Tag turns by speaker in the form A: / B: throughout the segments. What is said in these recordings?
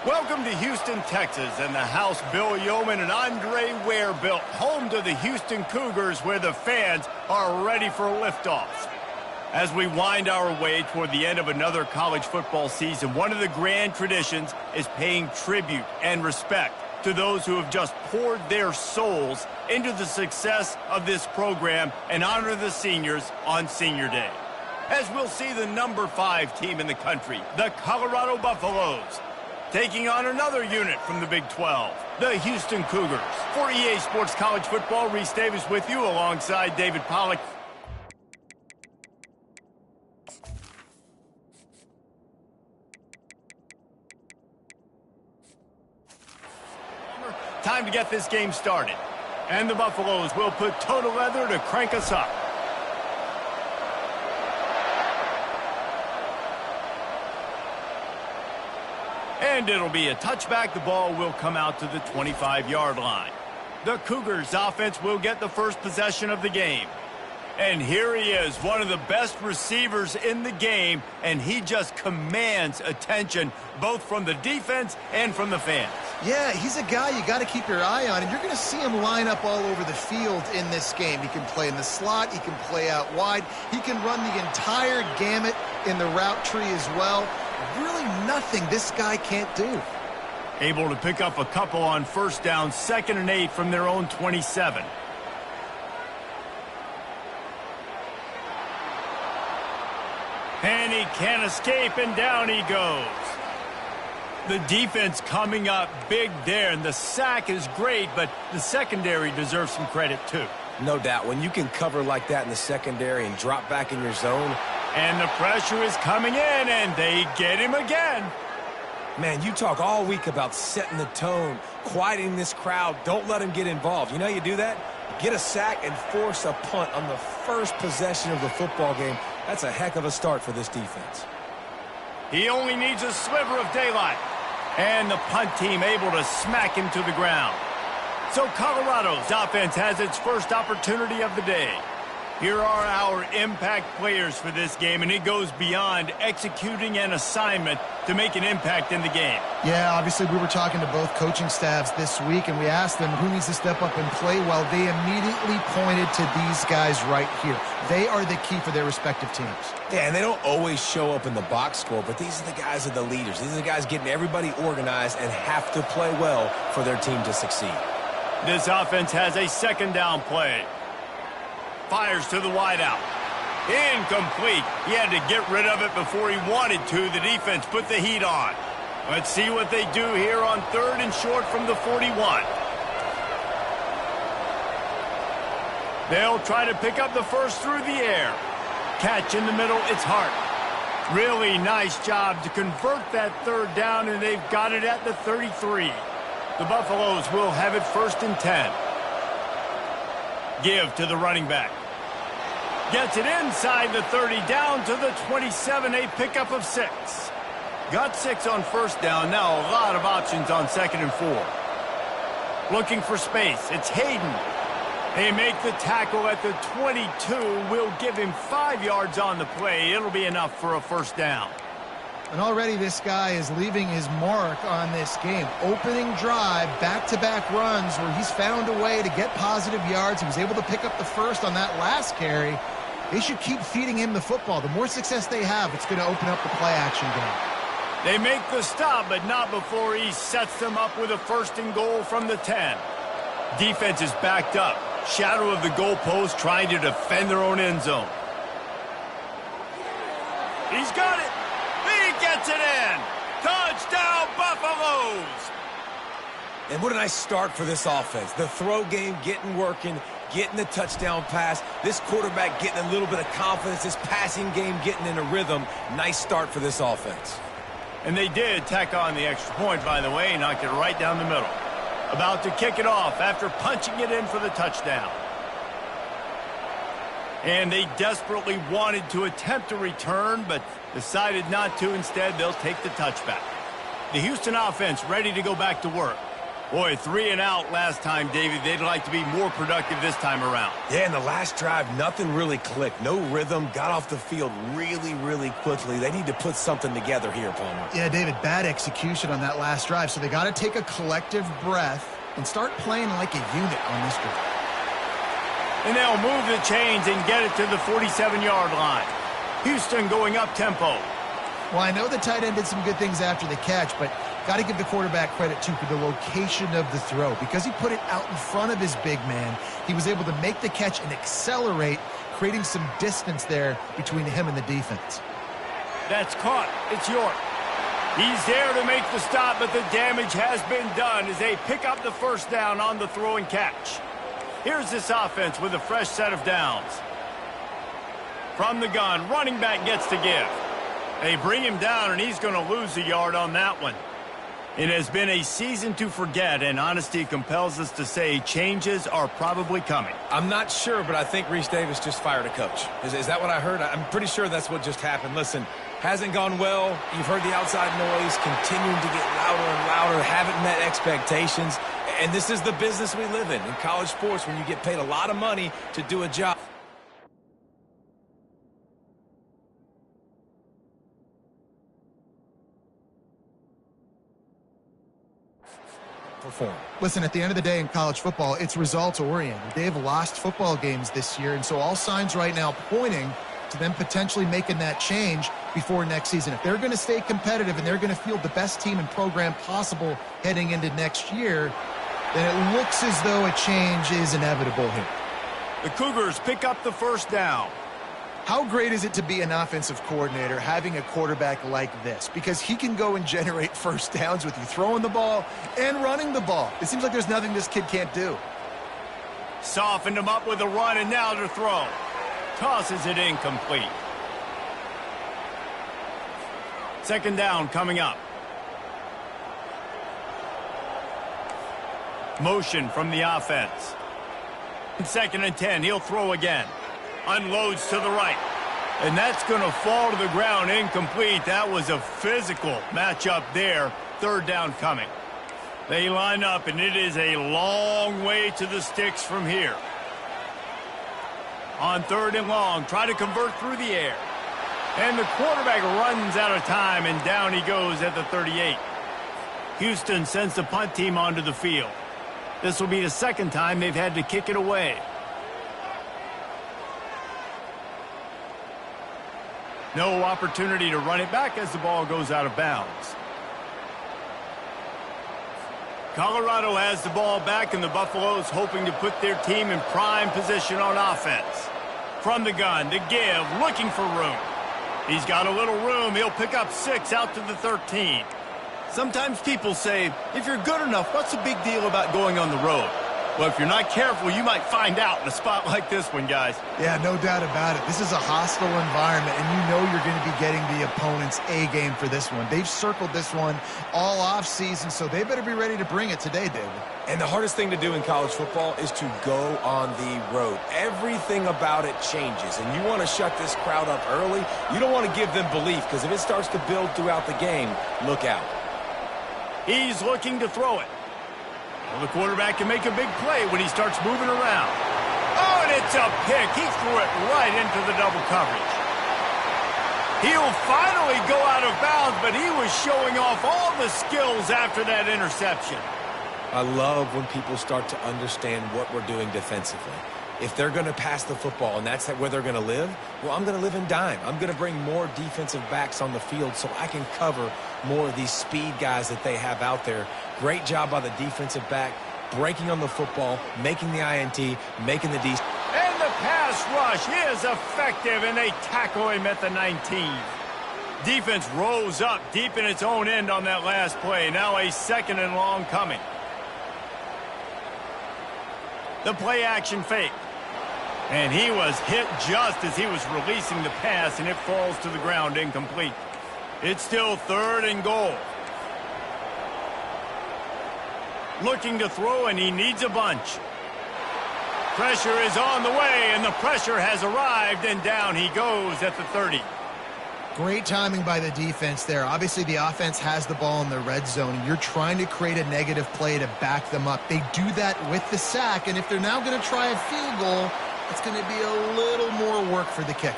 A: Welcome to Houston, Texas, and the house Bill Yeoman and Andre Ware built, home to the Houston Cougars, where the fans are ready for liftoff. As we wind our way toward the end of another college football season, one of the grand traditions is paying tribute and respect to those who have just poured their souls into the success of this program and honor the seniors on Senior Day. As we'll see the number 5 team in the country, the Colorado Buffaloes, taking on another unit from the Big 12, the Houston Cougars. For EA Sports College Football, Reese Davis with you alongside David Pollack. Time to get this game started. And the Buffaloes will put total leather to crank us up. And it'll be a touchback. The ball will come out to the 25-yard line. The Cougars offense will get the first possession of the game. And here he is, one of the best receivers in the game, and he just commands attention both from the defense and from the fans.
B: Yeah, he's a guy you got to keep your eye on, and you're going to see him line up all over the field in this game. He can play in the slot, he can play out wide, he can run the entire gamut in the route tree as well. Really nothing this guy can't do.
A: Able to pick up a couple on first down, 2nd and 8 from their own 27. And he can't escape, and down he goes. The defense coming up big there, and the sack is great, but the secondary deserves some credit too.
C: No doubt. When you can cover like that in the secondary and drop back in your zone.
A: And the pressure is coming in, and they get him again.
C: Man, you talk all week about setting the tone, quieting this crowd. Don't let him get involved. You know how you do that? Get a sack and force a punt on the first possession of the football game. That's a heck of a start for this defense.
A: He only needs a sliver of daylight. And the punt team able to smack him to the ground. So Colorado's offense has its first opportunity of the day. Here are our impact players for this game, and it goes beyond executing an assignment to make an impact in the game.
B: Yeah, obviously we were talking to both coaching staffs this week, and we asked them who needs to step up and play well. They immediately pointed to these guys right here. They are the key for their respective teams.
C: Yeah, and they don't always show up in the box score, but these are the guys that are the leaders. These are the guys getting everybody organized and have to play well for their team to succeed.
A: This offense has a 2nd down play. Fires to the wideout. Incomplete. He had to get rid of it before he wanted to. The defense put the heat on. Let's see what they do here on 3rd and short from the 41. They'll try to pick up the first through the air. Catch in the middle, it's Hart. Really nice job to convert that 3rd down, and they've got it at the 33. The Buffaloes will have it 1st and 10. Give to the running back. Gets it inside the 30, down to the 27, a pickup of 6. Got 6 on 1st down, now a lot of options on 2nd and 4. Looking for space, it's Hayden. They make the tackle at the 22, will give him 5 yards on the play. It'll be enough for a 1st down.
B: And already this guy is leaving his mark on this game. Opening drive, back-to-back runs where he's found a way to get positive yards. He was able to pick up the 1st on that last carry. They should keep feeding him the football. The more success they have, it's going to open up the play-action game.
A: They make the stop, but not before he sets them up with a 1st and goal from the 10. Defense is backed up. Shadow of the goalpost, trying to defend their own end zone. He's got it. He gets it in. Touchdown, Buffaloes.
C: And what a nice start for this offense. The throw game getting working, getting the touchdown pass. This quarterback getting a little bit of confidence. This passing game getting in a rhythm. Nice start for this offense.
A: And they did tack on the extra point, by the way, knocked it right down the middle. About to kick it off after punching it in for the touchdown. And they desperately wanted to attempt a return, but decided not to. Instead, they'll take the touchback. The Houston offense ready to go back to work. Boy, 3 and out last time, David. They'd like to be more productive this time around.
C: Yeah, in the last drive, nothing really clicked. No rhythm, got off the field really, really quickly. They need to put something together here, Palmer.
B: Yeah, David, bad execution on that last drive, so they got to take a collective breath and start playing like a unit on this drive.
A: And they'll move the chains and get it to the 47-yard line. Houston going up tempo.
B: Well, I know the tight end did some good things after the catch, but got to give the quarterback credit, too, for the location of the throw. Because he put it out in front of his big man, he was able to make the catch and accelerate, creating some distance there between him and the defense.
A: That's caught. It's York. He's there to make the stop, but the damage has been done as they pick up the first down on the throw and catch. Here's this offense with a fresh set of downs. From the gun, running back gets to give. They bring him down, and he's going to lose a yard on that one. It has been a season to forget, and honesty compels us to say changes are probably coming.
C: I'm not sure, but I think Reese Davis just fired a coach. Is that what I heard? I'm pretty sure that's what just happened. Listen, hasn't gone well. You've heard the outside noise, continuing to get louder and louder, haven't met expectations. And this is the business we live in college sports, when you get paid a lot of money to do a job. Perform.
B: Listen, at the end of the day in college football, it's results-oriented. They have lost football games this year, and so all signs right now pointing to them potentially making that change before next season. If they're going to stay competitive and they're going to field the best team and program possible heading into next year, then it looks as though a change is inevitable here.
A: The Cougars pick up the first down.
B: How great is it to be an offensive coordinator having a quarterback like this? Because he can go and generate first downs with you throwing the ball and running the ball. It seems like there's nothing this kid can't do.
A: Softened him up with a run, and now to throw. Tosses it incomplete. Second down coming up. Motion from the offense. Second and 10, he'll throw again. Unloads to the right. And that's going to fall to the ground incomplete. That was a physical matchup there. Third down coming. They line up, and it is a long way to the sticks from here. On third and long, try to convert through the air. And the quarterback runs out of time, and down he goes at the 38. Houston sends the punt team onto the field. This will be the second time they've had to kick it away. No opportunity to run it back as the ball goes out of bounds. Colorado has the ball back, and the Buffaloes hoping to put their team in prime position on offense. From the gun, to give, looking for room. He's got a little room. He'll pick up 6 out to the 13. Sometimes people say, if you're good enough, what's the big deal about going on the road? Well, if you're not careful, you might find out in a spot like this one, guys.
B: Yeah, no doubt about it. This is a hostile environment, and you know you're going to be getting the opponent's A-game for this one. They've circled this one all offseason, so they better be ready to bring it today, David.
C: And the hardest thing to do in college football is to go on the road. Everything about it changes, and you want to shut this crowd up early. You don't want to give them belief, because if it starts to build throughout the game, look out.
A: He's looking to throw it. Well, the quarterback can make a big play when he starts moving around. Oh, and it's a pick. He threw it right into the double coverage. He'll finally go out of bounds, but he was showing off all the skills after that interception.
C: I love when people start to understand what we're doing defensively. If they're going to pass the football and that's where they're going to live, well, I'm going to live in dime. I'm going to bring more defensive backs on the field so I can cover more of these speed guys that they have out there. Great job by the defensive back, breaking on the football, making the INT, making the D.
A: And the pass rush is effective, and they tackle him at the 19. Defense rose up deep in its own end on that last play. Now a second and long coming. The play action fake. And he was hit just as he was releasing the pass, and it falls to the ground incomplete. It's still third and goal. Looking to throw, and he needs a bunch. Pressure is on the way, and the pressure has arrived, and down he goes at the 30.
B: Great timing by the defense there. Obviously, the offense has the ball in the red zone, and you're trying to create a negative play to back them up. They do that with the sack, and if they're now going to try a field goal, it's going to be a little more work for the kicker.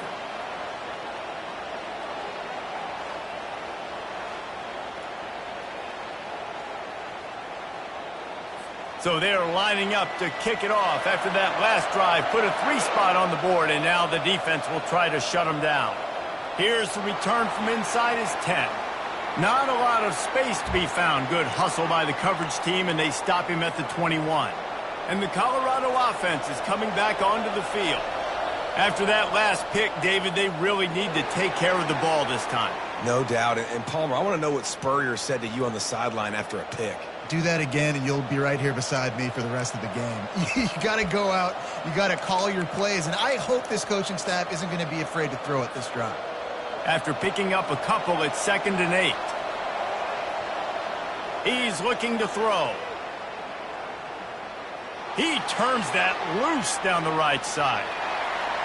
A: So they're lining up to kick it off after that last drive. Put a 3-spot on the board, and now the defense will try to shut them down. Here's the return from inside his 10. Not a lot of space to be found. Good hustle by the coverage team, and they stop him at the 21. And the Colorado offense is coming back onto the field. After that last pick, David, they really need to take care of the ball this time.
C: No doubt. And Palmer, I want to know what Spurrier said to you on the sideline after a pick.
B: Do that again, and you'll be right here beside me for the rest of the game. You got to go out. You got to call your plays, and I hope this coaching staff isn't going to be afraid to throw it this drive.
A: After picking up a couple, it's 2nd and 8. He's looking to throw. He turns that loose down the right side.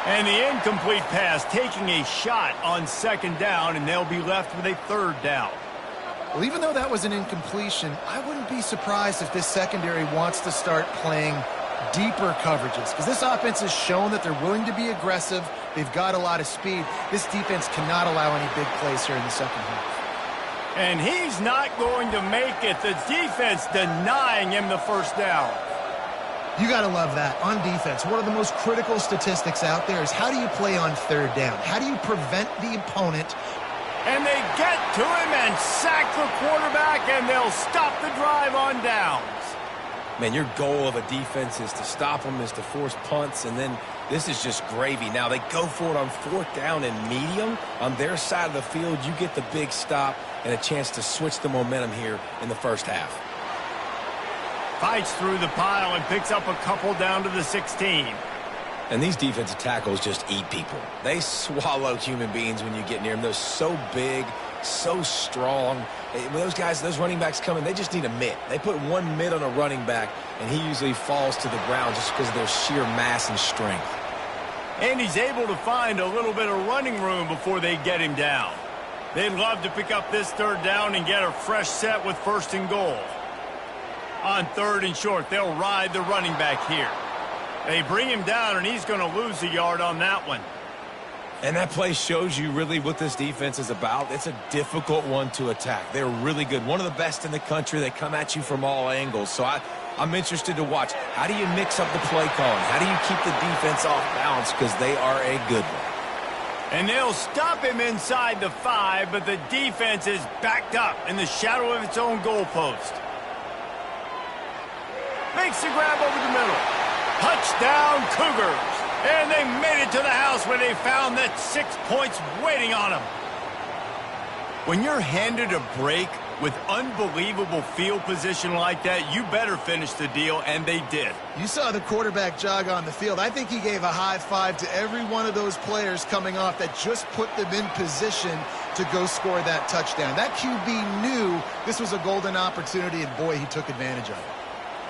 A: And the incomplete pass taking a shot on 2nd down, and they'll be left with a 3rd down.
B: Well, even though that was an incompletion, I wouldn't be surprised if this secondary wants to start playing deeper coverages, because this offense has shown that they're willing to be aggressive. They've got a lot of speed. This defense cannot allow any big plays here in the second half.
A: And he's not going to make it. The defense denying him the 1st down.
B: You got to love that. On defense, one of the most critical statistics out there is how do you play on 3rd down? How do you prevent the opponent?
A: And they get to him and sack the quarterback, and they'll stop the drive on downs.
C: Man, your goal of a defense is to stop them, is to force punts, and then this is just gravy. Now, they go for it on 4th down and medium. On their side of the field, you get the big stop and a chance to switch the momentum here in the first half.
A: Fights through the pile and picks up a couple down to the 16.
C: And these defensive tackles just eat people. They swallow human beings when you get near them. They're so big, so strong. When those guys, those running backs come in, they just need a mitt. They put one mitt on a running back, and he usually falls to the ground just because of their sheer mass and strength.
A: And he's able to find a little bit of running room before they get him down. They'd love to pick up this 3rd down and get a fresh set with 1st and goal. On 3rd and short, they'll ride the running back here. They bring him down, and he's going to lose a yard on that one.
C: And that play shows you really what this defense is about. It's a difficult one to attack. They're really good. One of the best in the country. They come at you from all angles. So I'm interested to watch. How do you mix up the play calling? How do you keep the defense off balance? Because they are a good one.
A: And they'll stop him inside the 5, but the defense is backed up in the shadow of its own goalpost. Makes the grab over the middle. Touchdown, Cougars. And they made it to the house where they found that 6 points waiting on them. When you're handed a break with unbelievable field position like that, you better finish the deal, and they did.
B: You saw the quarterback jog on the field. I think he gave a high five to every one of those players coming off that just put them in position to go score that touchdown. That QB knew this was a golden opportunity, and boy, he took advantage of it.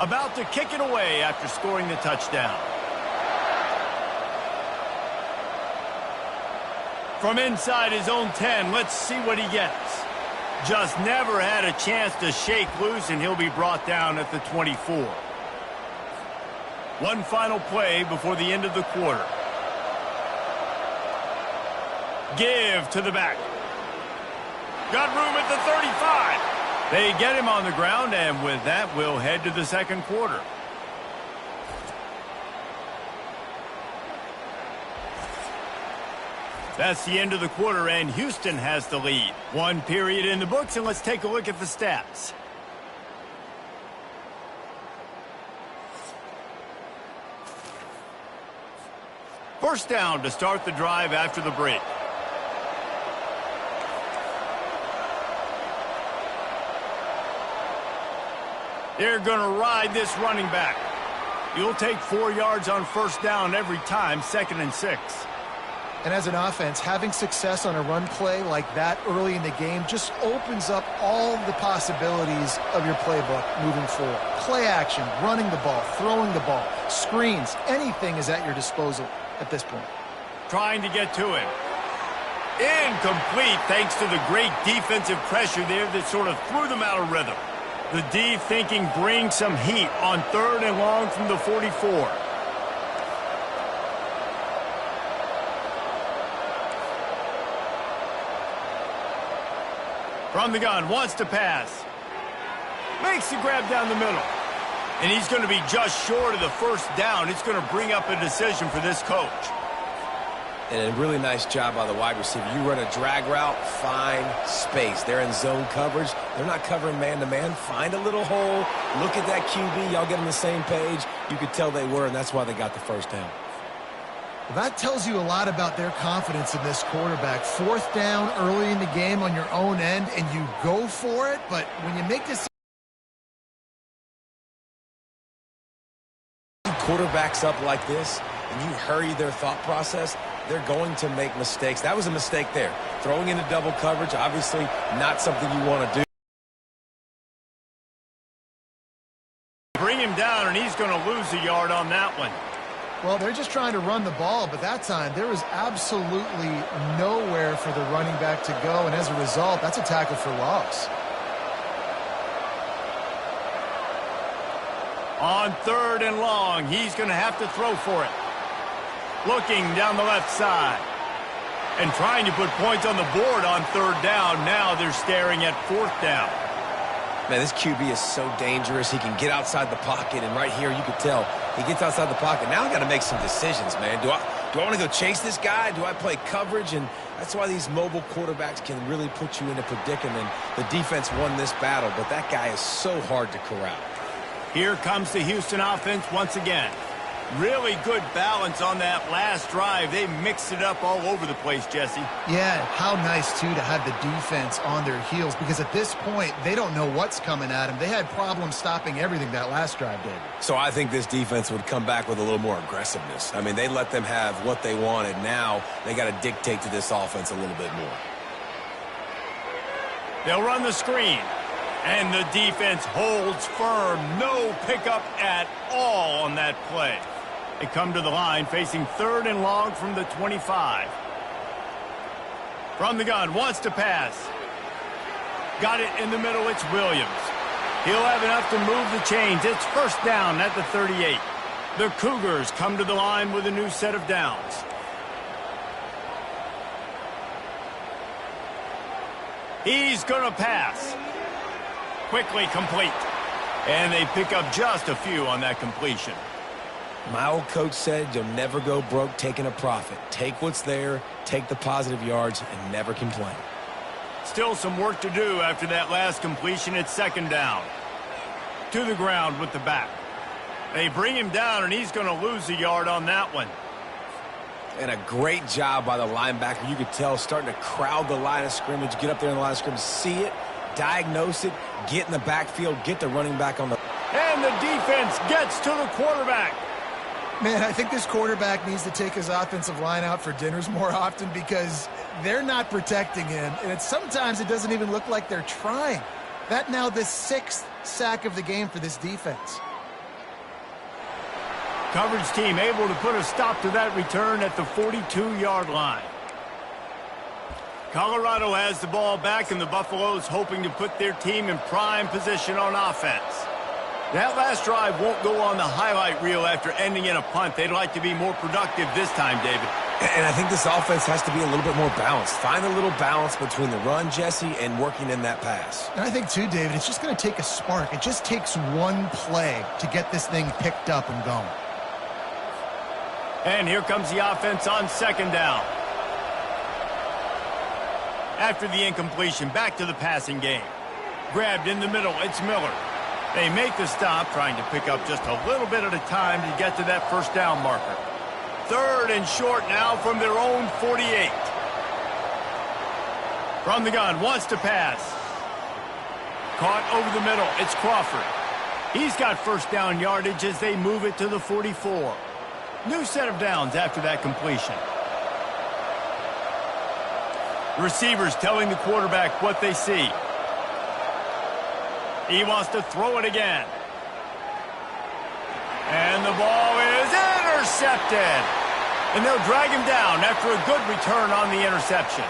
A: About to kick it away after scoring the touchdown. From inside his own 10, let's see what he gets. Just never had a chance to shake loose, and he'll be brought down at the 24. One final play before the end of the quarter. Give to the back. Got room at the 35. They get him on the ground, and with that, we'll head to the second quarter. That's the end of the quarter, and Houston has the lead. One period in the books, and let's take a look at the stats. First down to start the drive after the break. They're going to ride this running back. You'll take 4 yards on first down every time, 2nd and 6.
B: And as an offense, having success on a run play like that early in the game just opens up all the possibilities of your playbook moving forward. Play action, running the ball, throwing the ball, screens, anything is at your disposal at this point.
A: Trying to get to him. Incomplete thanks to the great defensive pressure there that sort of threw them out of rhythm. The D thinking bring some heat on 3rd and long from the 44. From the gun, wants to pass. Makes the grab down the middle. And he's going to be just short of the first down. It's going to bring up a decision for this coach.
C: And a really nice job by the wide receiver. You run a drag route, find space. They're in zone coverage. They're not covering man-to-man. Find a little hole. Look at that QB. Y'all get on the same page. You could tell they were, and that's why they got the first down.
B: Well, that tells you a lot about their confidence in this quarterback. 4th down early in the game on your own end, and you go for it. But when you make this
C: quarterbacks up like this, and you hurry their thought process, they're going to make mistakes. That was a mistake there. Throwing into double coverage, obviously not something you want to do.
A: Bring him down, and he's going to lose a yard on that one.
B: Well, they're just trying to run the ball, but that time there was absolutely nowhere for the running back to go, and as a result, that's a tackle for loss.
A: On 3rd and long, he's going to have to throw for it. Looking down the left side. And trying to put points on the board on 3rd down. Now they're staring at 4th down.
C: Man, this QB is so dangerous. He can get outside the pocket, and right here you could tell he gets outside the pocket. Now I got to make some decisions, man. Do I want to go chase this guy? Do I play coverage? And that's why these mobile quarterbacks can really put you in a predicament. The defense won this battle, but that guy is so hard to corral.
A: Here comes the Houston offense once again. Really good balance on that last drive. They mixed it up all over the place, Jesse.
B: Yeah, how nice, too, to have the defense on their heels, because at this point, they don't know what's coming at them. They had problems stopping everything that last drive did.
C: So I think this defense would come back with a little more aggressiveness. I mean, they let them have what they wanted. Now they got to dictate to this offense a little bit more.
A: They'll run the screen. And the defense holds firm. No pickup at all on that play. They come to the line facing 3rd and long from the 25. From the gun, wants to pass. Got it in the middle, it's Williams. He'll have enough to move the chains. It's 1st down at the 38. The Cougars come to the line with a new set of downs. He's going to pass. Quickly complete. And they pick up just a few on that completion.
C: My old coach said you'll never go broke taking a profit. Take what's there, take the positive yards, and never complain.
A: Still some work to do after that last completion. It's 2nd down. To the ground with the back. They bring him down, and he's going to lose a yard on that one.
C: And a great job by the linebacker. You could tell starting to crowd the line of scrimmage, get up there in the line of scrimmage, see it, diagnose it, get in the backfield, get the running back on the...
A: And the defense gets to the quarterback.
B: Man, I think this quarterback needs to take his offensive line out for dinners more often, because they're not protecting him. And sometimes it doesn't even look like they're trying. That now the 6th sack of the game for this defense.
A: Coverage team able to put a stop to that return at the 42-yard line. Colorado has the ball back, and the Buffaloes hoping to put their team in prime position on offense. That last drive won't go on the highlight reel after ending in a punt. They'd like to be more productive this time, David.
C: And I think this offense has to be a little bit more balanced. Find a little balance between the run, Jesse, and working in that pass.
B: And I think, too, David, it's just going to take a spark. It just takes one play to get this thing picked up and going.
A: And here comes the offense on 2nd down. After the incompletion, back to the passing game. Grabbed in the middle, it's Miller. They make the stop, trying to pick up just a little bit at a time to get to that 1st down marker. 3rd and short now from their own 48. From the gun, wants to pass. Caught over the middle, it's Crawford. He's got 1st down yardage as they move it to the 44. New set of downs after that completion. Receivers telling the quarterback what they see. He wants to throw it again. And the ball is intercepted. And they'll drag him down after a good return on the interception.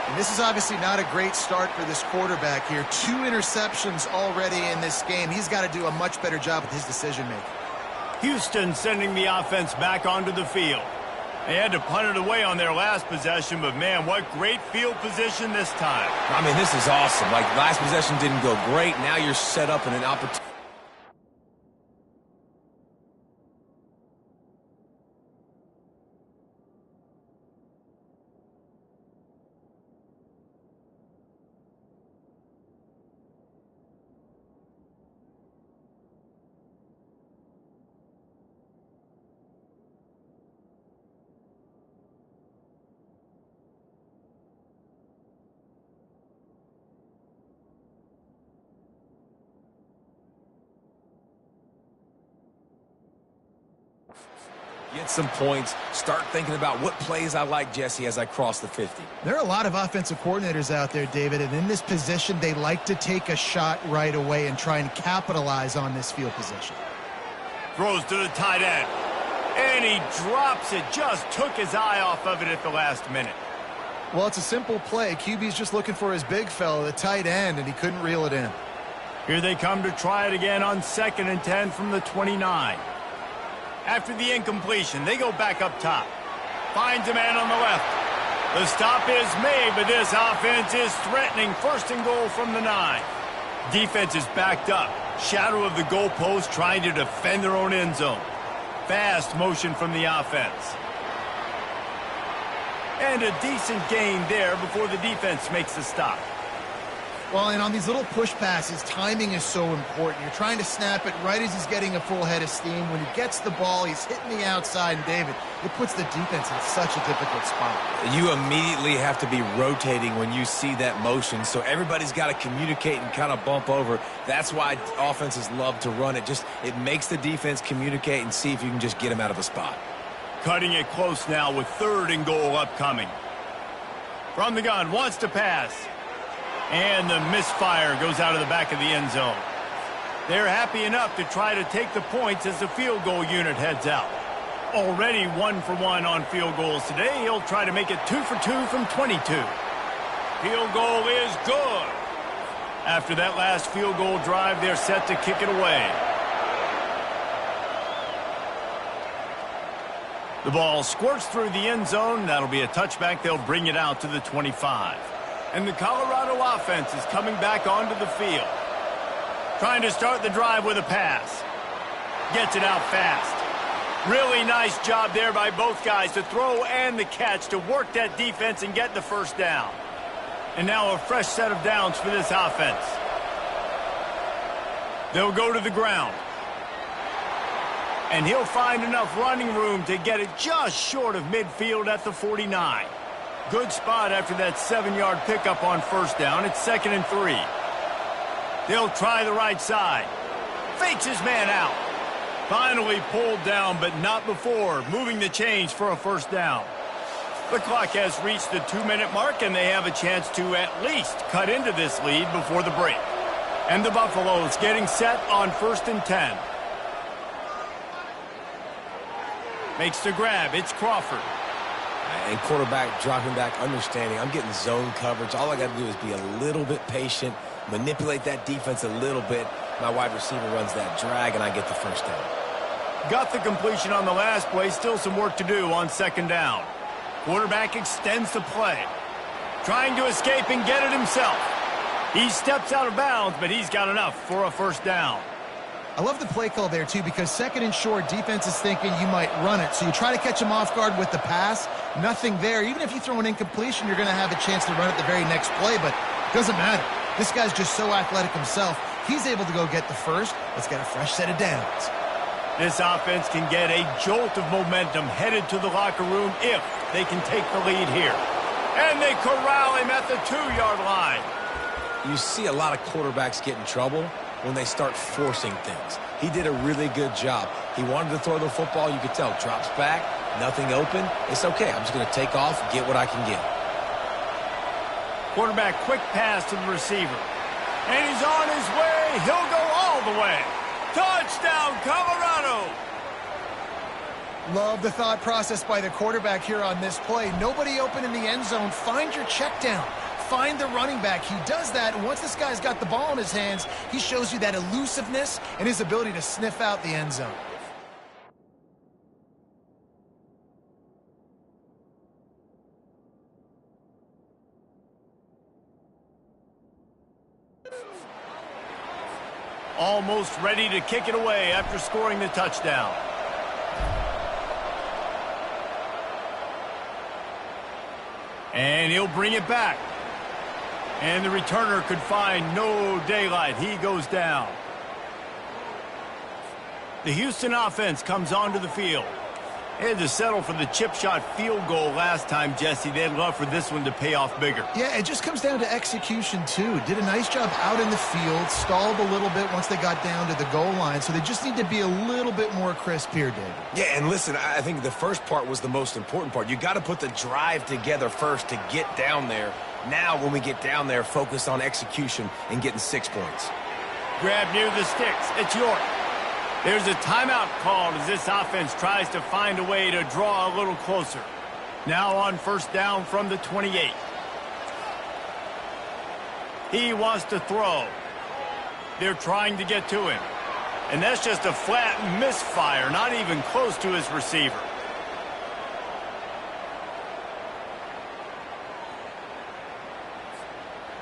B: And this is obviously not a great start for this quarterback here. 2 interceptions already in this game. He's got to do a much better job with his decision-making.
A: Houston sending the offense back onto the field. They had to punt it away on their last possession, but man, what great field position this time.
C: I mean, this is awesome. Like, last possession didn't go great. Now you're set up in an opportunity. Get some points. Start thinking about what plays I like, Jesse, as I cross the 50.
B: There are a lot of offensive coordinators out there, David, and in this position, they like to take a shot right away and try and capitalize on this field position.
A: Throws to the tight end. And he drops it. Just took his eye off of it at the last minute.
B: Well, it's a simple play. QB's just looking for his big fella, the tight end, and he couldn't reel it in.
A: Here they come to try it again on 2nd and 10 from the 29. After the incompletion, they go back up top. Finds a man on the left. The stop is made, but this offense is threatening 1st and goal from the 9. Defense is backed up. Shadow of the goalpost trying to defend their own end zone. Fast motion from the offense. And a decent gain there before the defense makes the stop.
B: Well, and on these little push passes, timing is so important. You're trying to snap it right as he's getting a full head of steam. When he gets the ball, he's hitting the outside, and David, it puts the defense in such a difficult spot.
C: You immediately have to be rotating when you see that motion, so everybody's got to communicate and kind of bump over. That's why offenses love to run it. It makes the defense communicate and see if you can just get them out of a spot.
A: Cutting it close now with 3rd and goal upcoming. From the gun, wants to pass. And the misfire goes out of the back of the end zone. They're happy enough to try to take the points as the field goal unit heads out. Already 1 for 1 on field goals today. He'll try to make it 2 for 2 from 22. Field goal is good. After that last field goal drive, they're set to kick it away. The ball squirts through the end zone. That'll be a touchback. They'll bring it out to the 25. And the Colorado offense is coming back onto the field. Trying to start the drive with a pass. Gets it out fast. Really nice job there by both guys to throw and the catch to work that defense and get the 1st down. And now a fresh set of downs for this offense. They'll go to the ground. And he'll find enough running room to get it just short of midfield at the 49. Good spot after that 7-yard pickup on 1st down. It's 2nd and 3. They'll try the right side. Fakes his man out. Finally pulled down, but not before. Moving the chains for a 1st down. The clock has reached the 2-minute mark, and they have a chance to at least cut into this lead before the break. And the Buffaloes getting set on 1st and 10. Makes the grab. It's Crawford.
C: And quarterback dropping back, understanding I'm getting zone coverage. All I got to do is be a little bit patient, manipulate that defense a little bit. My wide receiver runs that drag, and I get the 1st down.
A: Got the completion on the last play. Still some work to do on 2nd down. Quarterback extends the play. Trying to escape and get it himself. He steps out of bounds, but he's got enough for a 1st down.
B: I love the play call there, too, because 2nd and short, defense is thinking you might run it. So you try to catch him off guard with the pass. Nothing there. Even if you throw an incompletion, you're going to have a chance to run it the very next play, but it doesn't matter. This guy's just so athletic himself. He's able to go get the 1st. Let's get a fresh set of downs.
A: This offense can get a jolt of momentum headed to the locker room if they can take the lead here. And they corral him at the 2-yard line.
C: You see a lot of quarterbacks get in trouble when they start forcing things. He did a really good job. He wanted to throw the football. You could tell. Drops back, nothing open. It's okay. I'm just going to take off, get what I can get.
A: Quarterback quick pass to the receiver. And he's on his way. He'll go all the way. Touchdown, Colorado.
B: Love the thought process by the quarterback here on this play. Nobody open in the end zone. Find your check down. Find the running back. He does that, and once this guy's got the ball in his hands, he shows you that elusiveness and his ability to sniff out the end zone.
A: Almost ready to kick it away after scoring the touchdown. And he'll bring it back. And the returner could find no daylight. He goes down. The Houston offense comes onto the field. They had to settle for the chip shot field goal last time, Jesse. They'd love for this one to pay off bigger.
B: Yeah, it just comes down to execution, too. Did a nice job out in the field, stalled a little bit once they got down to the goal line, so they just need to be a little bit more crisp here, David.
C: Yeah, and listen, I think the first part was the most important part. You got to put the drive together first to get down there. Now, when we get down there, focus on execution and getting 6 points.
A: Grab near the sticks. It's York. There's a timeout called as this offense tries to find a way to draw a little closer. Now on first down from the 28. He wants to throw. They're trying to get to him. And that's just a flat misfire, not even close to his receiver.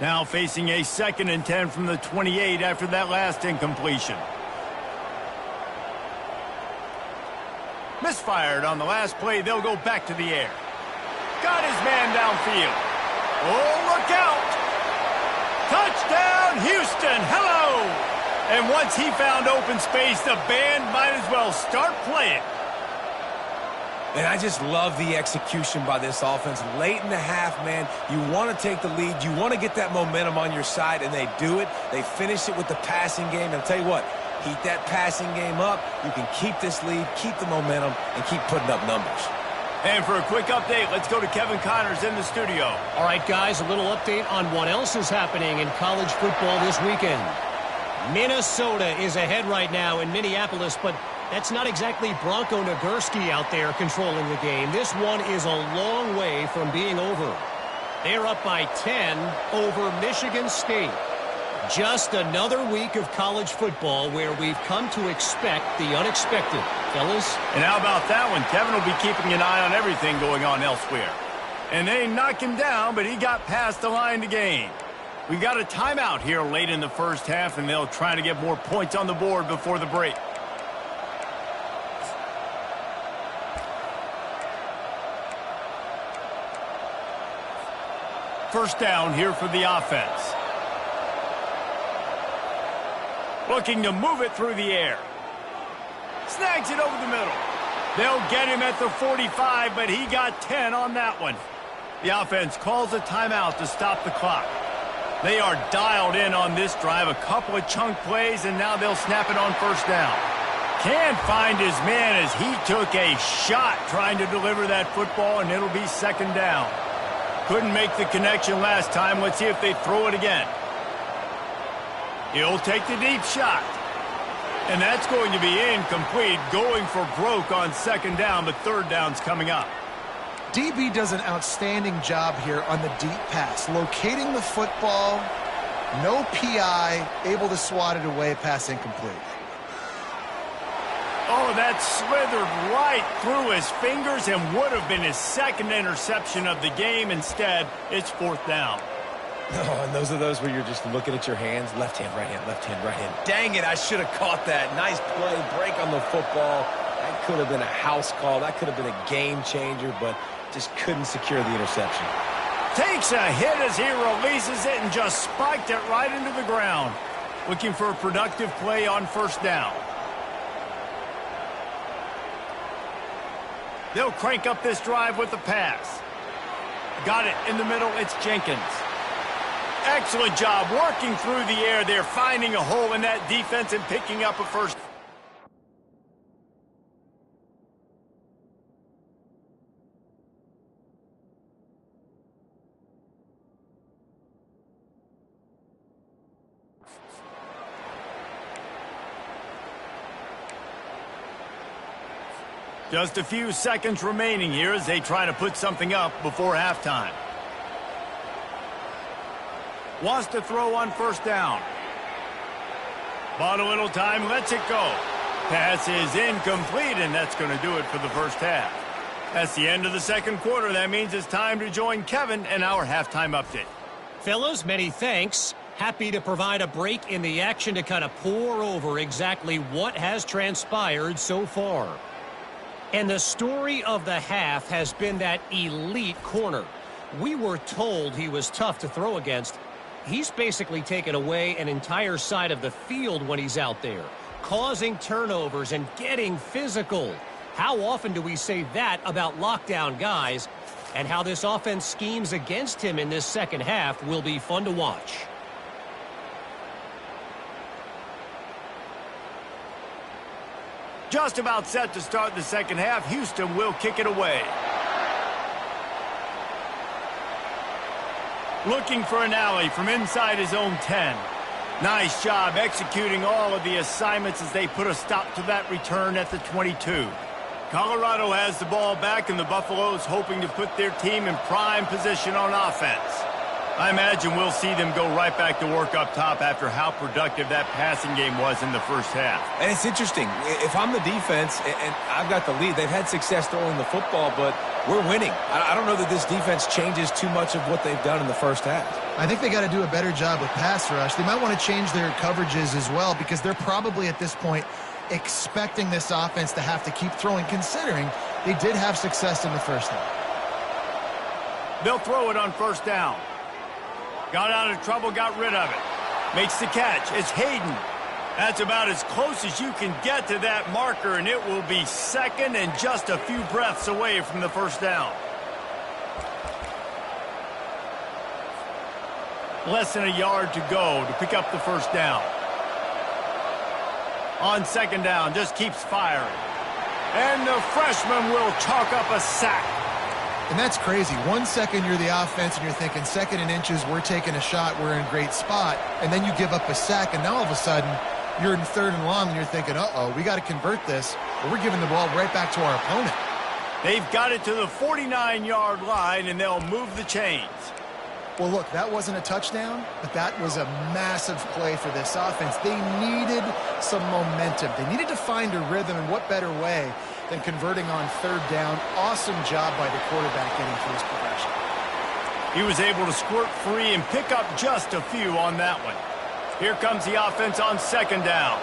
A: Now facing a 2nd and 10 from the 28 after that last incompletion. Misfired on the last play. They'll go back to the air. Got his man downfield. Oh, look out! Touchdown, Houston! Hello! And once he found open space, the band might as well start playing.
C: And I just love the execution by this offense. Late in the half, man, you want to take the lead. You want to get that momentum on your side, and they do it. They finish it with the passing game. And I'll tell you what, keep that passing game up. You can keep this lead, keep the momentum, and keep putting up numbers.
A: And for a quick update, let's go to Kevin Connors in the studio.
D: All right, guys, a little update on what else is happening in college football this weekend. Minnesota is ahead right now in Minneapolis, but that's not exactly Bronco Nagurski out there controlling the game. This one is a long way from being over. They're up by 10 over Michigan State. Just another week of college football where we've come to expect the unexpected, fellas.
A: And how about that one? Kevin will be keeping an eye on everything going on elsewhere. And they knocked him down, but he got past the line to gain. We've got a timeout here late in the first half, and they'll try to get more points on the board before the break. First down here for the offense. Looking to move it through the air. Snags it over the middle. They'll get him at the 45, but he got 10 on that one. The offense calls a timeout to stop the clock. They are dialed in on this drive. A couple of chunk plays, and now they'll snap it on first down. Can't find his man as he took a shot trying to deliver that football, and it'll be 2nd down. Couldn't make the connection last time. Let's see if they throw it again. He'll take the deep shot. And that's going to be incomplete, going for broke on 2nd down, but 3rd down's coming up.
B: DB does an outstanding job here on the deep pass, locating the football, no PI, able to swat it away, pass incomplete.
A: Oh, that slithered right through his fingers and would have been his 2nd interception of the game. Instead, it's 4th down.
C: Oh, and those are those where you're just looking at your hands. Left hand, right hand, left hand, right hand. Dang it, I should have caught that. Nice play, break on the football. That could have been a house call. That could have been a game changer, but just couldn't secure the interception.
A: Takes a hit as he releases it and just spiked it right into the ground. Looking for a productive play on 1st down. They'll crank up this drive with the pass. Got it in the middle. It's Jenkins. Excellent job working through the air there, finding a hole in that defense and picking up a first. Just a few seconds remaining here as they try to put something up before halftime. Wants to throw on first down. Bought a little time, lets it go. Pass is incomplete, and that's going to do it for the first half. That's the end of the second quarter. That means it's time to join Kevin and our halftime update.
D: Fellas, many thanks. Happy to provide a break in the action to kind of pour over exactly what has transpired so far. And the story of the half has been that elite corner. We were told he was tough to throw against. He's basically taken away an entire side of the field when he's out there, causing turnovers and getting physical. How often do we say that about lockdown guys? And how this offense schemes against him in this second half will be fun to watch.
A: Just about set to start the second half. Houston will kick it away. Looking for an alley from inside his own 10. Nice job executing all of the assignments as they put a stop to that return at the 22. Colorado has the ball back, and the Buffaloes hoping to put their team in prime position on offense. I imagine we'll see them go right back to work up top after how productive that passing game was in the first half.
C: And it's interesting. If I'm the defense and I've got the lead, they've had success throwing the football, but we're winning. I don't know that this defense changes too much of what they've done in the first half.
B: I think they got to do a better job with pass rush. They might want to change their coverages as well, because they're probably at this point expecting this offense to have to keep throwing, considering they did have success in the first half.
A: They'll throw it on first down. Got out of trouble, got rid of it. Makes the catch. It's Hayden. That's about as close as you can get to that marker, and it will be second and just a few breaths away from the first down. Less than a yard to go to pick up the first down. On second down, just keeps firing. And the freshman will chalk up a sack.
B: And that's crazy. 1 second you're the offense and you're thinking second and inches, we're taking a shot, we're in a great spot. And then you give up a sack, and now all of a sudden you're in third and long and you're thinking, uh-oh, we got to convert this, or we're giving the ball right back to our opponent.
A: They've got it to the 49-yard line, and they'll move the chains.
B: Well, look, that wasn't a touchdown, but that was a massive play for this offense. They needed some momentum. They needed to find a rhythm, and what better way than converting on third down. Awesome job by the quarterback getting through his progression.
A: He was able to squirt free and pick up just a few on that one. Here comes the offense on second down.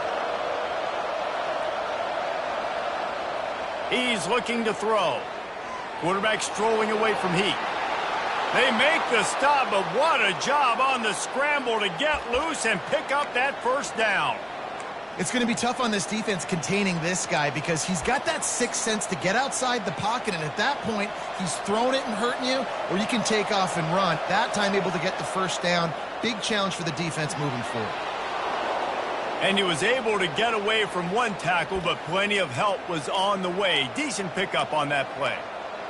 A: He's looking to throw. Quarterback strolling away from heat. They make the stop, but what a job on the scramble to get loose and pick up that first down.
B: It's going to be tough on this defense containing this guy, because he's got that sixth sense to get outside the pocket, and at that point, he's throwing it and hurting you, or you can take off and run. That time able to get the first down. Big challenge for the defense moving forward.
A: And he was able to get away from one tackle, but plenty of help was on the way. Decent pickup on that play.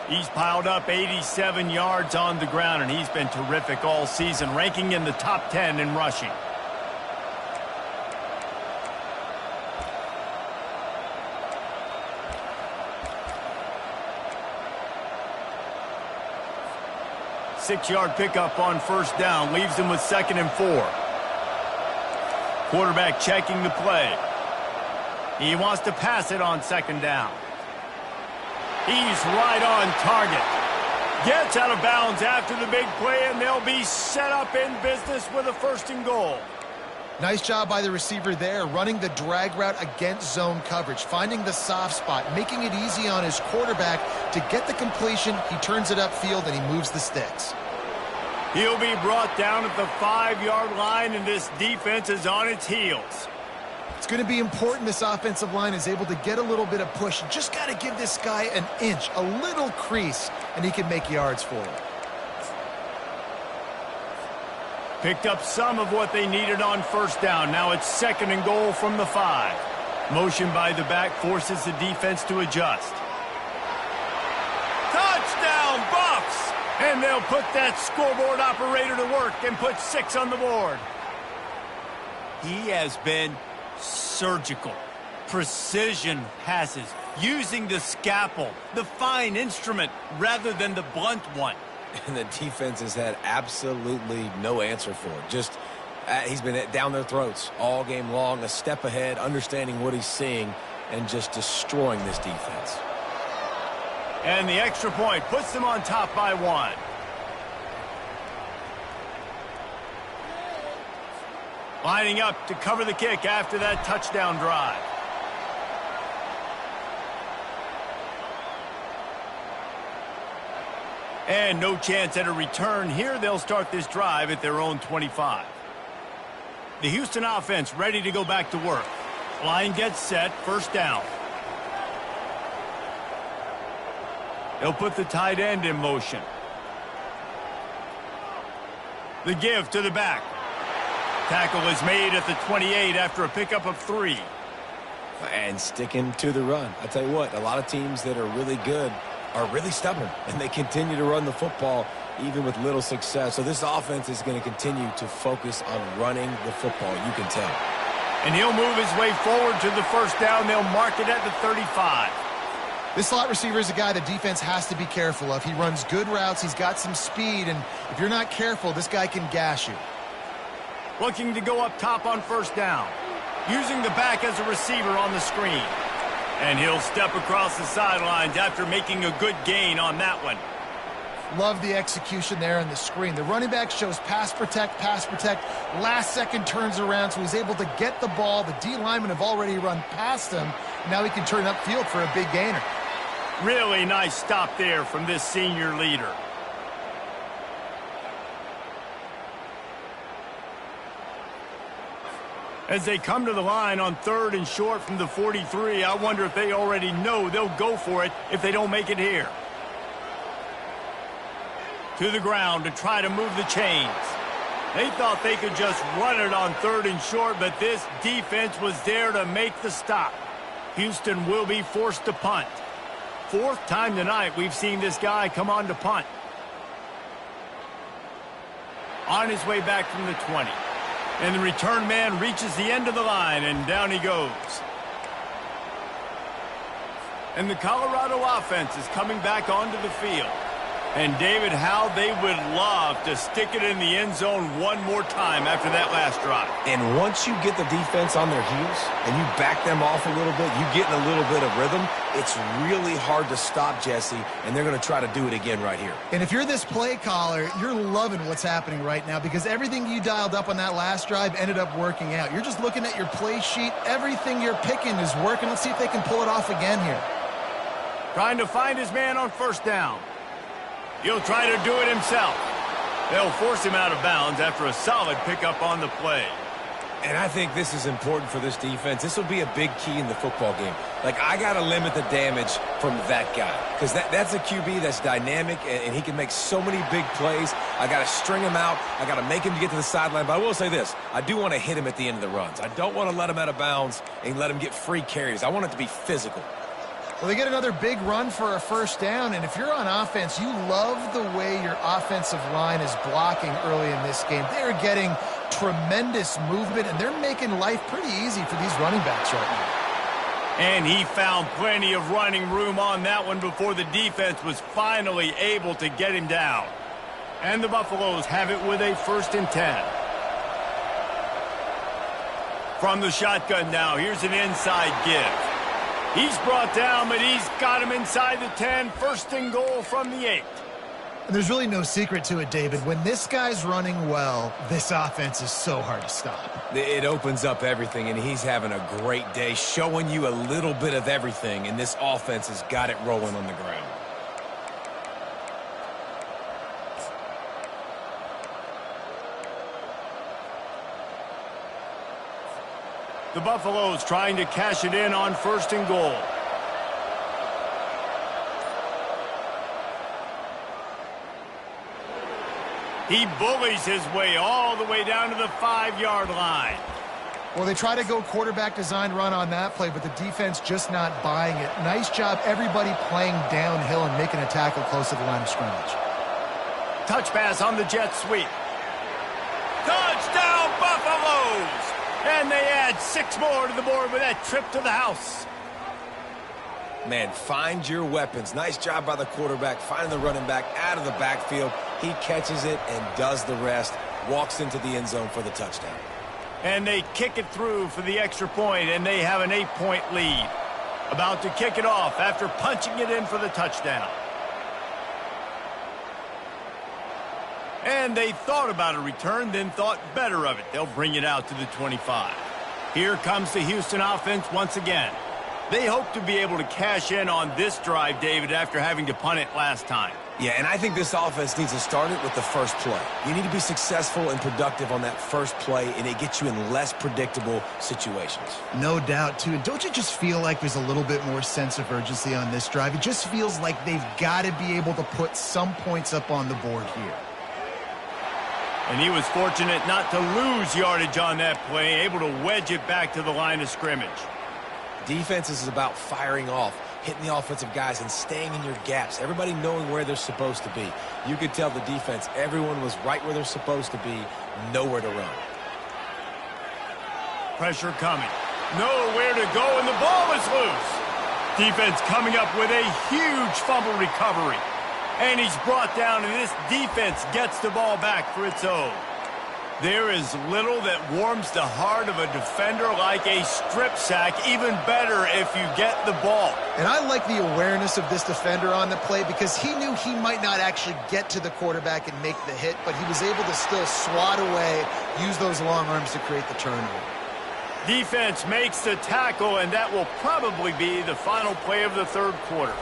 A: He's piled up 87 yards on the ground, and he's been terrific all season, ranking in the top 10 in rushing. Six-yard pickup on first down, leaves him with 2nd and 4. Quarterback checking the play. He wants to pass it on second down. He's right on target. Gets out of bounds after the big play, and they'll be set up in business with a 1st and goal.
B: Nice job by the receiver there, running the drag route against zone coverage, finding the soft spot, making it easy on his quarterback to get the completion. He turns it upfield, and he moves the sticks.
A: He'll be brought down at the 5-yard line, and this defense is on its heels.
B: It's going to be important this offensive line is able to get a little bit of push. You just got to give this guy an inch, a little crease, and he can make yards for it.
A: Picked up some of what they needed on first down. Now it's 2nd and goal from the 5. Motion by the back forces the defense to adjust. Touchdown, Buffs! And they'll put that scoreboard operator to work and put 6 on the board. He has been surgical. Precision passes, using the scalpel, the fine instrument, rather than the blunt one.
C: And the defense has had absolutely no answer for it. Just, he's been down their throats all game long, a step ahead, understanding what he's seeing, and just destroying this defense.
A: And the extra point puts them on top by 1. Lining up to cover the kick after that touchdown drive. And no chance at a return here. They'll start this drive at their own 25. The Houston offense ready to go back to work. Line gets set, first down. They'll put the tight end in motion. The give to the back. Tackle is made at the 28 after a pickup of 3.
C: And sticking to the run. I tell you what, a lot of teams that are really good are really stubborn, and they continue to run the football even with little success. So this offense is going to continue to focus on running the football, you can tell.
A: And he'll move his way forward to the first down. They'll mark it at the 35.
B: This slot receiver is a guy the defense has to be careful of. He runs good routes. He's got some speed, and if you're not careful, this guy can gash you.
A: Looking to go up top on first down. Using the back as a receiver on the screen. And he'll step across the sidelines after making a good gain on that one.
B: Love the execution there on the screen. The running back shows pass protect, last second turns around, so he's able to get the ball. The D linemen have already run past him. Now he can turn upfield for a big gainer.
A: Really nice stop there from this senior leader. As they come to the line on 3rd and short from the 43, I wonder if they already know they'll go for it if they don't make it here. To the ground to try to move the chains. They thought they could just run it on 3rd and short, but this defense was there to make the stop. Houston will be forced to punt. 4th time tonight we've seen this guy come on to punt. On his way back from the 20. And the return man reaches the end of the line, and down he goes. And the Colorado offense is coming back onto the field. And, David, how they would love to stick it in the end zone one more time after that last drive.
C: And once you get the defense on their heels and you back them off a little bit, you get in a little bit of rhythm, it's really hard to stop, Jesse, and they're going to try to do it again right here.
B: And if you're this play caller, you're loving what's happening right now because everything you dialed up on that last drive ended up working out. You're just looking at your play sheet. Everything you're picking is working. Let's see if they can pull it off again here.
A: Trying to find his man on first down. He'll try to do it himself. They'll force him out of bounds after a solid pickup on the play.
C: And I think this is important for this defense. This will be a big key in the football game. Like, I got to limit the damage from that guy because that's a QB that's dynamic, and he can make so many big plays. I got to string him out. I got to make him get to the sideline. But I will say this. I do want to hit him at the end of the runs. I don't want to let him out of bounds and let him get free carries. I want it to be physical.
B: Well, they get another big run for a first down, and if you're on offense, you love the way your offensive line is blocking early in this game. They're getting tremendous movement, and they're making life pretty easy for these running backs right now.
A: And he found plenty of running room on that one before the defense was finally able to get him down. And the Buffaloes have it with a 1st and 10. From the shotgun now, here's an inside give. He's brought down, but he's got him inside the 10. 1st and goal from the 8.
B: And there's really no secret to it, David. When this guy's running well, this offense is so hard to stop.
C: It opens up everything, and he's having a great day, showing you a little bit of everything, and this offense has got it rolling on the ground.
A: The Buffaloes trying to cash it in on 1st and goal. He bullies his way all the way down to the 5-yard line.
B: Well, they try to go quarterback design run on that play, but the defense just not buying it. Nice job, everybody playing downhill and making a tackle close to the line of scrimmage.
A: Touch pass on the jet sweep. Touchdown, Buffaloes! And they add 6 more to the board with that trip to the house.
C: Man, find your weapons. Nice job by the quarterback, finding the running back out of the backfield. He catches it and does the rest, walks into the end zone for the touchdown.
A: And they kick it through for the extra point, and they have an 8-point lead. About to kick it off after punching it in for the touchdown. And they thought about a return, then thought better of it. They'll bring it out to the 25. Here comes the Houston offense once again. They hope to be able to cash in on this drive, David, after having to punt it last time.
C: Yeah, and I think this offense needs to start it with the first play. You need to be successful and productive on that first play, and it gets you in less predictable situations.
B: No doubt, too. And don't you just feel like there's a little bit more sense of urgency on this drive? It just feels like they've got to be able to put some points up on the board here.
A: And he was fortunate not to lose yardage on that play, able to wedge it back to the line of scrimmage.
C: Defense is about firing off, hitting the offensive guys and staying in your gaps, everybody knowing where they're supposed to be. You could tell the defense, everyone was right where they're supposed to be, nowhere to run.
A: Pressure coming. Nowhere to go, and the ball is loose. Defense coming up with a huge fumble recovery. And he's brought down, and this defense gets the ball back for its own. There is little that warms the heart of a defender like a strip sack, even better if you get the ball.
B: And I like the awareness of this defender on the play because he knew he might not actually get to the quarterback and make the hit, but he was able to still swat away, use those long arms to create the turnover.
A: Defense makes the tackle, and that will probably be the final play of the third quarter.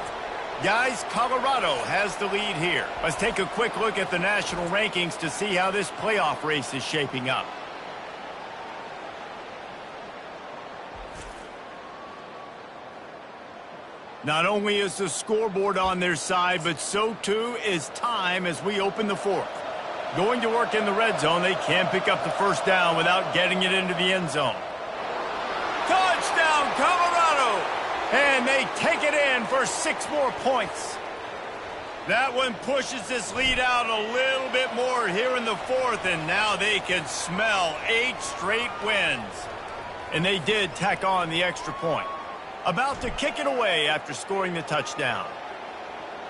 A: Guys, Colorado has the lead here. Let's take a quick look at the national rankings to see how this playoff race is shaping up. Not only is the scoreboard on their side, but so too is time as we open the fourth. Going to work in the red zone, they can't pick up the first down without getting it into the end zone. Touchdown, Colorado! And they take it in for 6 more points. That one pushes this lead out a little bit more here in the fourth, and now they can smell 8 straight wins. And they did tack on the extra point. About to kick it away after scoring the touchdown.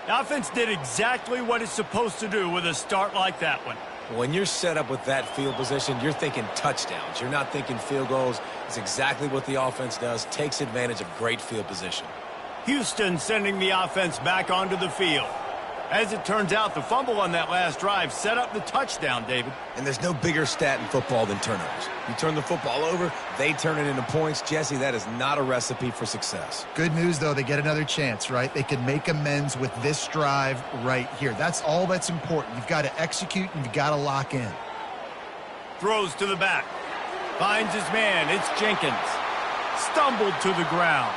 A: The offense did exactly what it's supposed to do with a start like that one.
C: When you're set up with that field position, you're thinking touchdowns. You're not thinking field goals. It's exactly what the offense does, takes advantage of great field position.
A: Houston sending the offense back onto the field. As it turns out, the fumble on that last drive set up the touchdown, David.
C: And there's no bigger stat in football than turnovers. You turn the football over, they turn it into points. Jesse, that is not a recipe for success.
B: Good news, though, they get another chance, right? They can make amends with this drive right here. That's all that's important. You've got to execute and you've got to lock in.
A: Throws to the back. Finds his man. It's Jenkins. Stumbled to the ground.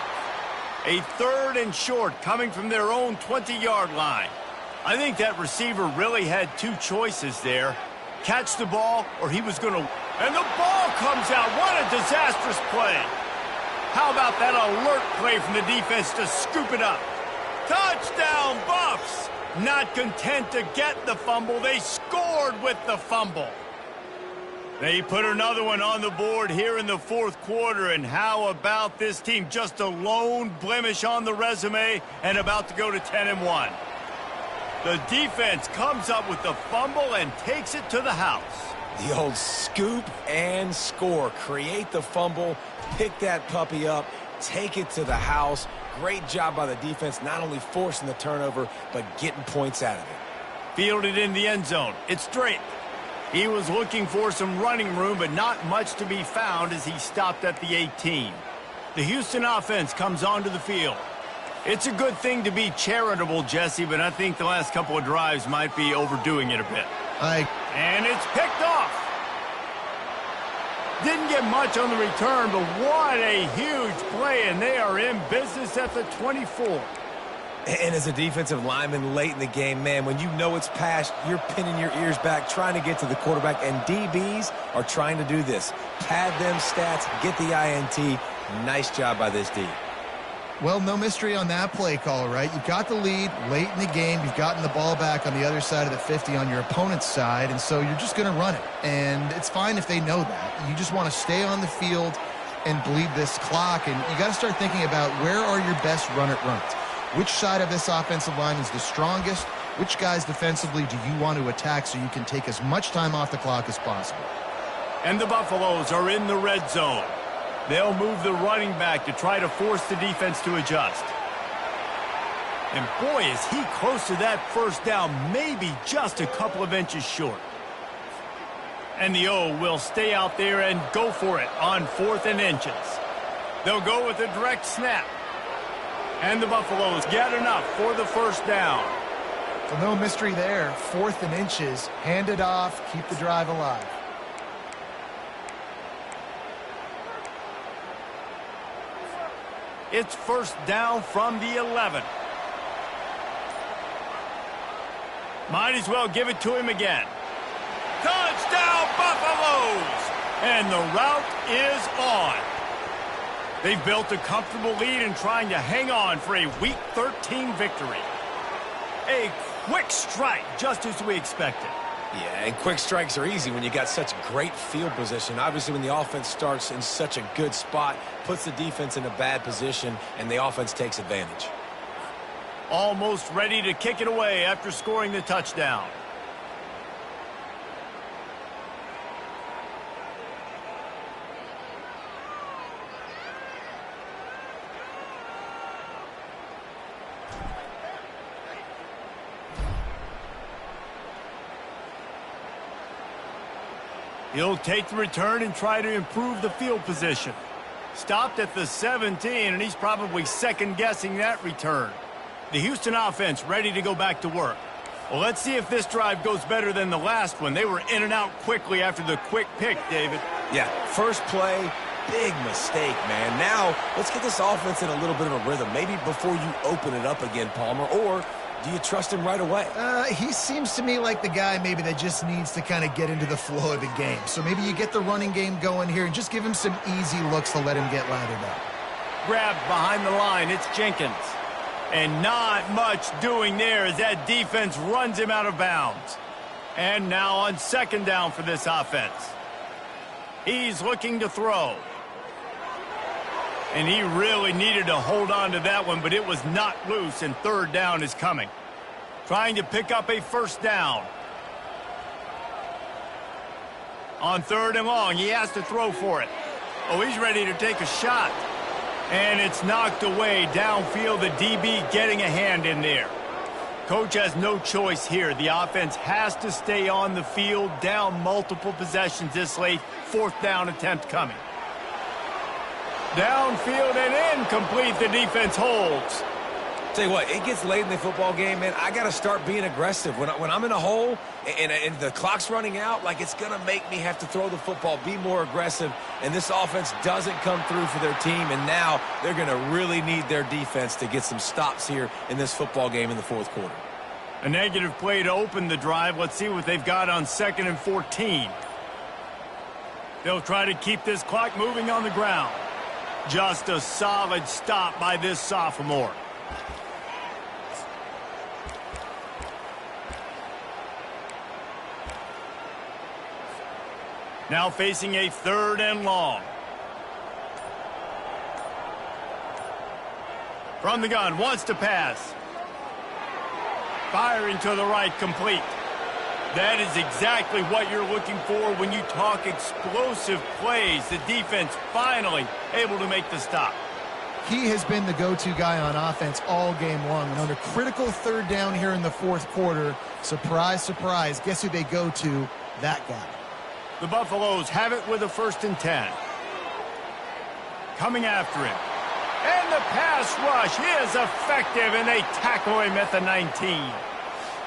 A: A 3rd and short coming from their own 20-yard line. I think that receiver really had 2 choices there. Catch the ball or he was going to... And the ball comes out. What a disastrous play. How about that alert play from the defense to scoop it up? Touchdown, Buffs! Not content to get the fumble, they scored with the fumble. They put another one on the board here in the fourth quarter, and how about this team? Just a lone blemish on the resume and about to go to 10-1. The defense comes up with the fumble and takes it to the house.
C: The old scoop and score. Create the fumble, pick that puppy up, take it to the house. Great job by the defense, not only forcing the turnover, but getting points out of it.
A: Fielded in the end zone. It's Drake. He was looking for some running room, but not much to be found as he stopped at the 18. The Houston offense comes onto the field. It's a good thing to be charitable, Jesse, but I think the last couple of drives might be overdoing it a bit. And it's picked off. Didn't get much on the return, but what a huge play, and they are in business at the 24.
C: And as a defensive lineman late in the game, man, when you know it's passed, you're pinning your ears back, trying to get to the quarterback, and DBs are trying to do this. Pad them stats, get the INT. Nice job by this D.
B: Well, no mystery on that play call, right? You've got the lead late in the game. You've gotten the ball back on the other side of the 50 on your opponent's side, and so you're just going to run it. And it's fine if they know that. You just want to stay on the field and bleed this clock, and you got to start thinking about where are your best run-it runs. Which side of this offensive line is the strongest? Which guys defensively do you want to attack so you can take as much time off the clock as possible?
A: And the Buffaloes are in the red zone. They'll move the running back to try to force the defense to adjust. And boy, is he close to that first down, maybe just a couple of inches short. And the O will stay out there and go for it on 4th and inches. They'll go with a direct snap. And the Buffaloes get enough for the first down.
B: So no mystery there. 4th and inches. Hand it off. Keep the drive alive.
A: It's first down from the 11. Might as well give it to him again. Touchdown, Buffaloes! And the route is on. They've built a comfortable lead and trying to hang on for a Week 13 victory. A quick strike, just as we expected.
C: Yeah, and quick strikes are easy when you got such great field position. Obviously, when the offense starts in such a good spot, puts the defense in a bad position, and the offense takes advantage.
A: Almost ready to kick it away after scoring the touchdown. He'll take the return and try to improve the field position. Stopped at the 17, and he's probably second-guessing that return. The Houston offense ready to go back to work. Well, let's see if this drive goes better than the last one. They were in and out quickly after the quick pick, David.
C: Yeah, first play, big mistake, man. Now, let's get this offense in a little bit of a rhythm. Maybe before you open it up again, Palmer, or do you trust him right away?
B: He seems to me like the guy maybe that just needs to kind of get into the flow of the game. So maybe you get the running game going here and just give him some easy looks to let him get lathered up.
A: Grabbed behind the line, it's Jenkins. And not much doing there as that defense runs him out of bounds. And now on second down for this offense. He's looking to throw. And he really needed to hold on to that one, but it was not loose, and third down is coming. Trying to pick up a first down. On 3rd and long, he has to throw for it. Oh, he's ready to take a shot. And it's knocked away downfield, the DB getting a hand in there. Coach has no choice here. The offense has to stay on the field, down multiple possessions this late. 4th down attempt coming. Downfield and incomplete. The defense holds.
C: Tell you what, it gets late in the football game, man. I got to start being aggressive. When I'm in a hole and the clock's running out, like it's going to make me have to throw the football, be more aggressive, and this offense doesn't come through for their team, and now they're going to really need their defense to get some stops here in this football game in the 4th quarter.
A: A negative play to open the drive. Let's see what they've got on 2nd and 14. They'll try to keep this clock moving on the ground. Just a solid stop by this sophomore. Now facing a 3rd and long. From the gun, wants to pass. Firing to the right, complete. That is exactly what you're looking for when you talk explosive plays. The defense finally able to make the stop.
B: He has been the go-to guy on offense all game long. And on a critical 3rd down here in the 4th quarter, surprise, surprise, guess who they go to? That guy.
A: The Buffaloes have it with a 1st and 10. Coming after him. And the pass rush is effective, and they tackle him at the 19.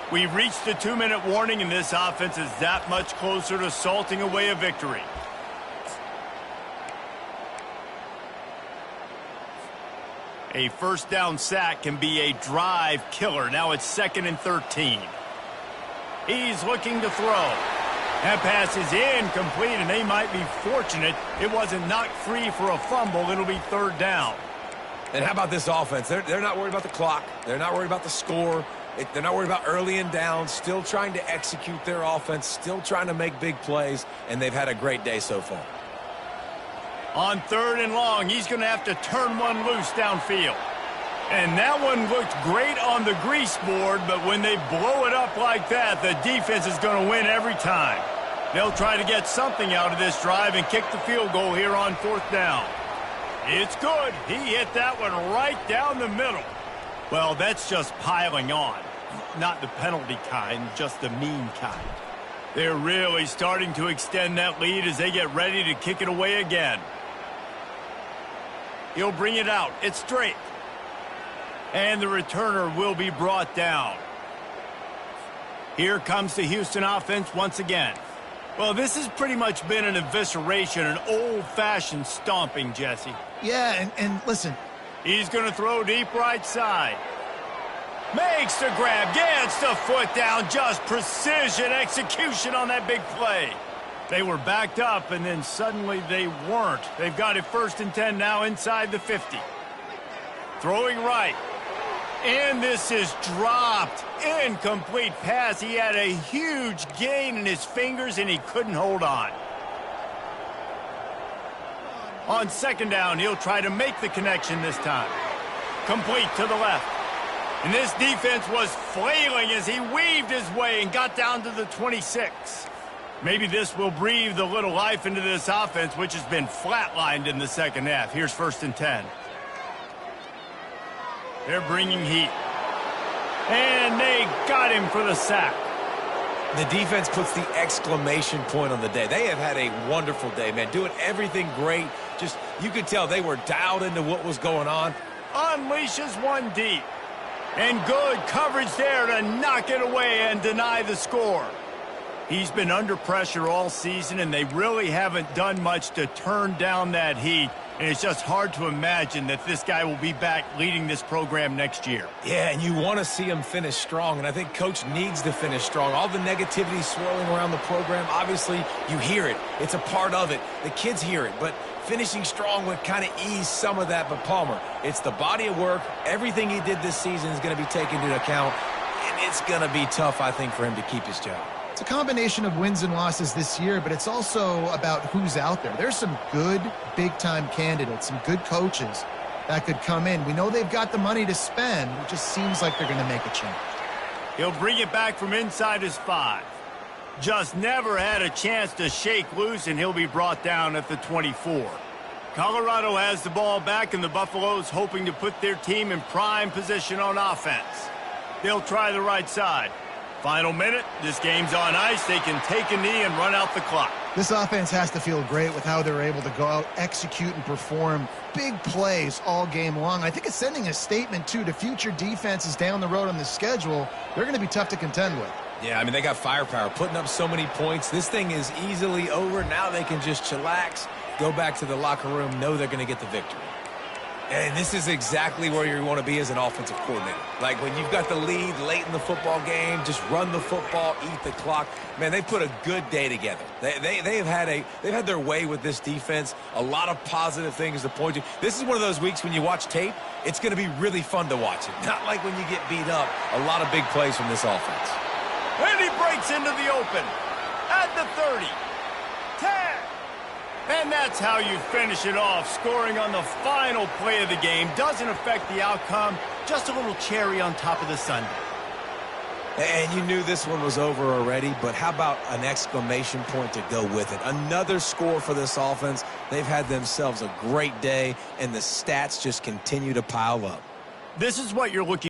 A: We've reached the 2-minute warning, and this offense is that much closer to salting away a victory. A first down sack can be a drive killer. Now it's 2nd and 13. He's looking to throw. That pass is incomplete, and they might be fortunate it wasn't knocked free for a fumble. It'll be 3rd down.
C: And how about this offense? They're not worried about the clock. They're not worried about the score. They're not worried about early and down. Still trying to execute their offense. Still trying to make big plays. And they've had a great day so far.
A: On 3rd and long, he's going to have to turn one loose downfield. And that one looked great on the grease board, but when they blow it up like that, the defense is going to win every time. They'll try to get something out of this drive and kick the field goal here on 4th down. It's good. He hit that one right down the middle. Well, that's just piling on. Not the penalty kind, just the mean kind. They're really starting to extend that lead as they get ready to kick it away again. He'll bring it out. It's straight. And the returner will be brought down. Here comes the Houston offense once again. Well, this has pretty much been an evisceration, an old-fashioned stomping, Jesse.
B: Yeah, and listen.
A: He's going to throw deep right side. Makes the grab, gets the foot down, just precision execution on that big play. They were backed up, and then suddenly they weren't. They've got it 1st and 10 now inside the 50. Throwing right. And this is dropped. Incomplete pass. He had a huge gain in his fingers, and he couldn't hold on. On 2nd down, he'll try to make the connection this time. Complete to the left. And this defense was flailing as he weaved his way and got down to the 26. Maybe this will breathe a little life into this offense, which has been flatlined in the 2nd half. Here's 1st and 10. They're bringing heat. And they got him for the sack.
C: The defense puts the exclamation point on the day. They have had a wonderful day, man. Doing everything great. Just, you could tell they were dialed into what was going on.
A: Unleashes one deep. And good coverage there to knock it away and deny the score. He's been under pressure all season, and they really haven't done much to turn down that heat. And it's just hard to imagine that this guy will be back leading this program next year.
C: Yeah, and you want to see him finish strong, and I think Coach needs to finish strong. All the negativity swirling around the program, obviously, you hear it. It's a part of it. The kids hear it, but finishing strong would kind of ease some of that. But Palmer, it's the body of work. Everything he did this season is going to be taken into account, and it's going to be tough, I think, for him to keep his job.
B: It's a combination of wins and losses this year, but it's also about who's out there. There's some good big-time candidates, some good coaches that could come in. We know they've got the money to spend. It just seems like they're going to make a change.
A: He'll bring it back from inside his 5. Just never had a chance to shake loose, and he'll be brought down at the 24. Colorado has the ball back, and the Buffaloes hoping to put their team in prime position on offense. They'll try the right side. Final minute, this game's on ice. They can take a knee and run out the clock.
B: This offense has to feel great with how they're able to go out, execute, and perform big plays all game long. I think it's sending a statement, too, to future defenses down the road on the schedule. They're going to be tough to contend with.
C: Yeah, I mean, they got firepower, putting up so many points. This thing is easily over. Now they can just chillax, go back to the locker room, know they're going to get the victory. And this is exactly where you want to be as an offensive coordinator. Like when you've got the lead late in the football game, just run the football, eat the clock. Man, they put a good day together. They've had their way with this defense. A lot of positive things to point to. This is one of those weeks when you watch tape, it's going to be really fun to watch it. Not like when you get beat up. A lot of big plays from this offense.
A: And he breaks into the open at the 30. 10. And that's how you finish it off. Scoring on the final play of the game doesn't affect the outcome. Just a little cherry on top of the sundae.
C: And you knew this one was over already, but how about an exclamation point to go with it? Another score for this offense. They've had themselves a great day, and the stats just continue to pile up.
A: This is what you're looking